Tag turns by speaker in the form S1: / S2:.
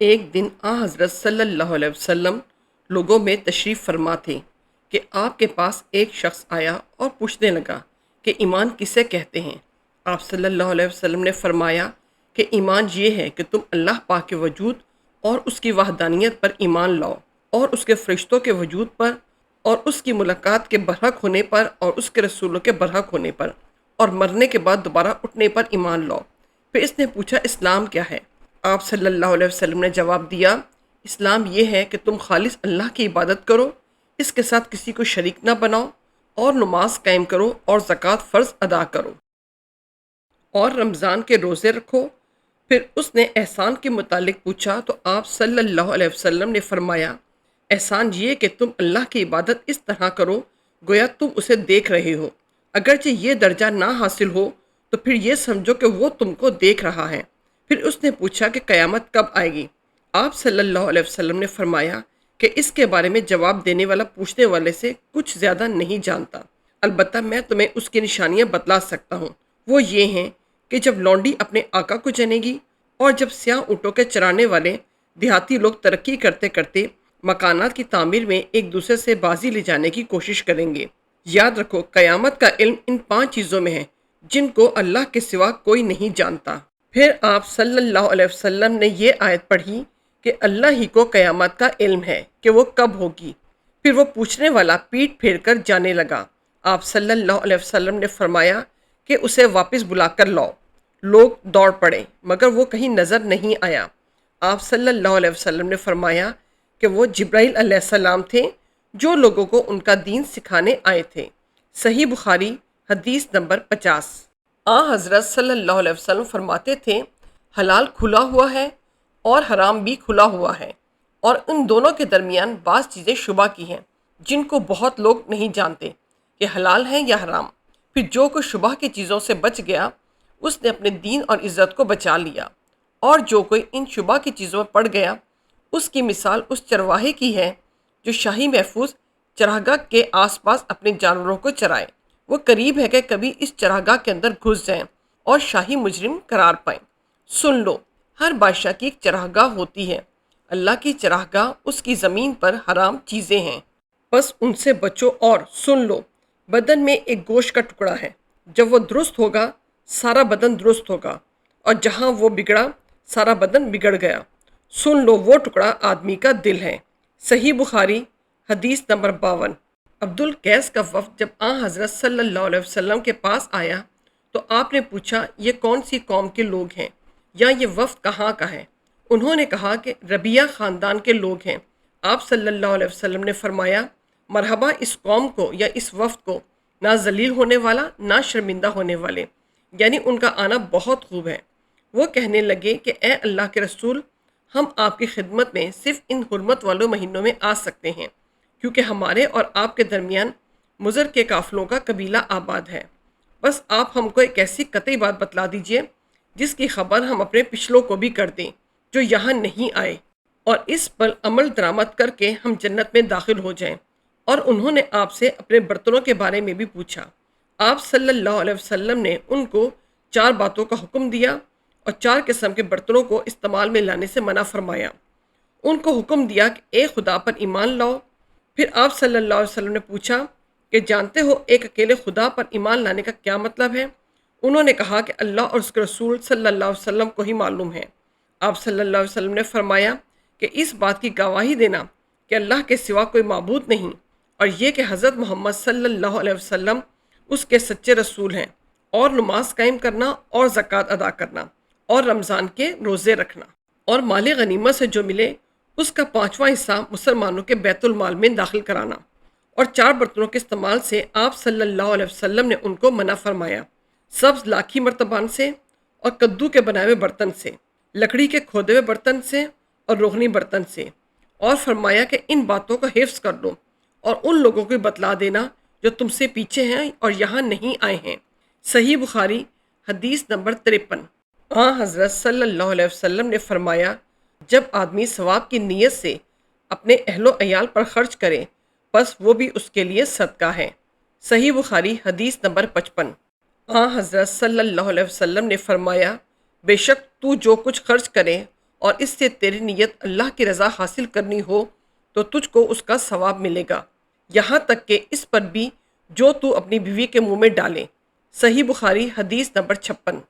S1: ایک دن حضرت صلی اللہ علیہ وسلم لوگوں میں تشریف فرما تھے کہ آپ کے پاس ایک شخص آیا اور پوچھنے لگا کہ ایمان کسے کہتے ہیں۔ آپ صلی اللہ علیہ وسلم نے فرمایا کہ ایمان یہ ہے کہ تم اللہ پاک کے وجود اور اس کی وحدانیت پر ایمان لاؤ، اور اس کے فرشتوں کے وجود پر، اور اس کی ملاقات کے برحق ہونے پر، اور اس کے رسولوں کے برحق ہونے پر، اور مرنے کے بعد دوبارہ اٹھنے پر ایمان لاؤ۔ پھر اس نے پوچھا اسلام کیا ہے؟ آپ صلی اللہ علیہ وسلم نے جواب دیا، اسلام یہ ہے کہ تم خالص اللہ کی عبادت کرو، اس کے ساتھ کسی کو شریک نہ بناؤ، اور نماز قائم کرو اور زکوٰۃ فرض ادا کرو، اور رمضان کے روزے رکھو۔ پھر اس نے احسان کے متعلق پوچھا تو آپ صلی اللہ علیہ وسلم نے فرمایا، احسان یہ کہ تم اللہ کی عبادت اس طرح کرو گویا تم اسے دیکھ رہے ہو، اگرچہ یہ درجہ نہ حاصل ہو تو پھر یہ سمجھو کہ وہ تم کو دیکھ رہا ہے۔ پھر اس نے پوچھا کہ قیامت کب آئے گی؟ آپ صلی اللہ علیہ وسلم نے فرمایا کہ اس کے بارے میں جواب دینے والا پوچھنے والے سے کچھ زیادہ نہیں جانتا، البتہ میں تمہیں اس کی نشانیاں بتلا سکتا ہوں۔ وہ یہ ہیں کہ جب لونڈی اپنے آقا کو جنے گی، اور جب سیاہ اونٹوں کے چرانے والے دیہاتی لوگ ترقی کرتے کرتے مکانات کی تعمیر میں ایک دوسرے سے بازی لے جانے کی کوشش کریں گے۔ یاد رکھو قیامت کا علم ان 5 چیزوں میں ہے جن کو اللہ کے سوا کوئی نہیں جانتا۔ پھر آپ صلی اللہ علیہ وسلم نے یہ آیت پڑھی کہ اللہ ہی کو قیامت کا علم ہے کہ وہ کب ہوگی۔ پھر وہ پوچھنے والا پیٹ پھیر کر جانے لگا۔ آپ صلی اللہ علیہ وسلم نے فرمایا کہ اسے واپس بلا کر لاؤ۔ لوگ دوڑ پڑے مگر وہ کہیں نظر نہیں آیا۔ آپ صلی اللہ علیہ وسلم نے فرمایا کہ وہ جبرائیل علیہ السلام تھے جو لوگوں کو ان کا دین سکھانے آئے تھے۔ صحیح بخاری حدیث نمبر 50۔ حضرت صلی اللہ علیہ وسلم فرماتے تھے، حلال کھلا ہوا ہے اور حرام بھی کھلا ہوا ہے، اور ان دونوں کے درمیان بعض چیزیں شبہ کی ہیں جن کو بہت لوگ نہیں جانتے کہ حلال ہیں یا حرام۔ پھر جو کوئی شبہ کی چیزوں سے بچ گیا اس نے اپنے دین اور عزت کو بچا لیا، اور جو کوئی ان شبہ کی چیزوں میں پڑ گیا اس کی مثال اس چرواہے کی ہے جو شاہی محفوظ چراگاہ کے آس پاس اپنے جانوروں کو چرائے۔ وہ قریب ہے کہ کبھی اس چراگاہ کے اندر گھس جائیں اور شاہی مجرم قرار پائیں۔ سن لو، ہر بادشاہ کی ایک چراگاہ ہوتی ہے، اللہ کی چراگاہ اس کی زمین پر حرام چیزیں ہیں، بس ان سے بچو۔ اور سن لو، بدن میں ایک گوشت کا ٹکڑا ہے، جب وہ درست ہوگا سارا بدن درست ہوگا، اور جہاں وہ بگڑا سارا بدن بگڑ گیا۔ سن لو، وہ ٹکڑا آدمی کا دل ہے۔ صحیح بخاری حدیث نمبر 52۔ عبد القیس کا وفد جب حضرت صلی اللہ علیہ وسلم کے پاس آیا تو آپ نے پوچھا، یہ کون سی قوم کے لوگ ہیں یا یہ وفد کہاں کا ہے؟ انہوں نے کہا کہ ربیہ خاندان کے لوگ ہیں۔ آپ صلی اللہ علیہ وسلم نے فرمایا، مرحبا اس قوم کو یا اس وفد کو، نہ ذلیل ہونے والا نہ شرمندہ ہونے والے، یعنی ان کا آنا بہت خوب ہے۔ وہ کہنے لگے کہ اے اللہ کے رسول، ہم آپ کی خدمت میں صرف ان حرمت والوں مہینوں میں آ سکتے ہیں کیونکہ ہمارے اور آپ کے درمیان مضر کے قافلوں کا قبیلہ آباد ہے۔ بس آپ ہم کو ایک ایسی قطعی بات بتلا دیجئے جس کی خبر ہم اپنے پچھلوں کو بھی کر دیں جو یہاں نہیں آئے، اور اس پر عمل درآمد کر کے ہم جنت میں داخل ہو جائیں۔ اور انہوں نے آپ سے اپنے برتنوں کے بارے میں بھی پوچھا۔ آپ صلی اللہ علیہ وسلم نے ان کو 4 باتوں کا حکم دیا اور 4 قسم کے برتنوں کو استعمال میں لانے سے منع فرمایا۔ ان کو حکم دیا کہ ایک خدا پر ایمان لاؤ۔ پھر آپ صلی اللہ علیہ وسلم نے پوچھا کہ جانتے ہو ایک اکیلے خدا پر ایمان لانے کا کیا مطلب ہے؟ انہوں نے کہا کہ اللہ اور اس کے رسول صلی اللہ علیہ وسلم کو ہی معلوم ہے۔ آپ صلی اللہ علیہ وسلم نے فرمایا کہ اس بات کی گواہی دینا کہ اللہ کے سوا کوئی معبود نہیں، اور یہ کہ حضرت محمد صلی اللہ علیہ وسلم اس کے سچے رسول ہیں، اور نماز قائم کرنا اور زکوٰۃ ادا کرنا اور رمضان کے روزے رکھنا، اور مال غنیمت سے جو ملے اس کا 5واں حصہ مسلمانوں کے بیت المال میں داخل کرانا۔ اور 4 برتنوں کے استعمال سے آپ صلی اللہ علیہ وسلم نے ان کو منع فرمایا، سبز لاکھی مرتبان سے، اور کدو کے بنائے ہوئے برتن سے، لکڑی کے کھودے ہوئے برتن سے، اور روغنی برتن سے، اور فرمایا کہ ان باتوں کا حفظ کر لو اور ان لوگوں کو بتلا دینا جو تم سے پیچھے ہیں اور یہاں نہیں آئے ہیں۔ صحیح بخاری حدیث نمبر 53۔ حضرت صلی اللہ علیہ وسلم نے فرمایا، جب آدمی ثواب کی نیت سے اپنے اہل و عیال پر خرچ کرے بس وہ بھی اس کے لیے صدقہ ہے۔ صحیح بخاری حدیث نمبر 55۔ حضرت صلی اللہ علیہ وسلم نے فرمایا، بے شک تو جو کچھ خرچ کرے اور اس سے تیری نیت اللہ کی رضا حاصل کرنی ہو تو تجھ کو اس کا ثواب ملے گا، یہاں تک کہ اس پر بھی جو تو اپنی بیوی کے منہ میں ڈالے۔ صحیح بخاری حدیث نمبر 56۔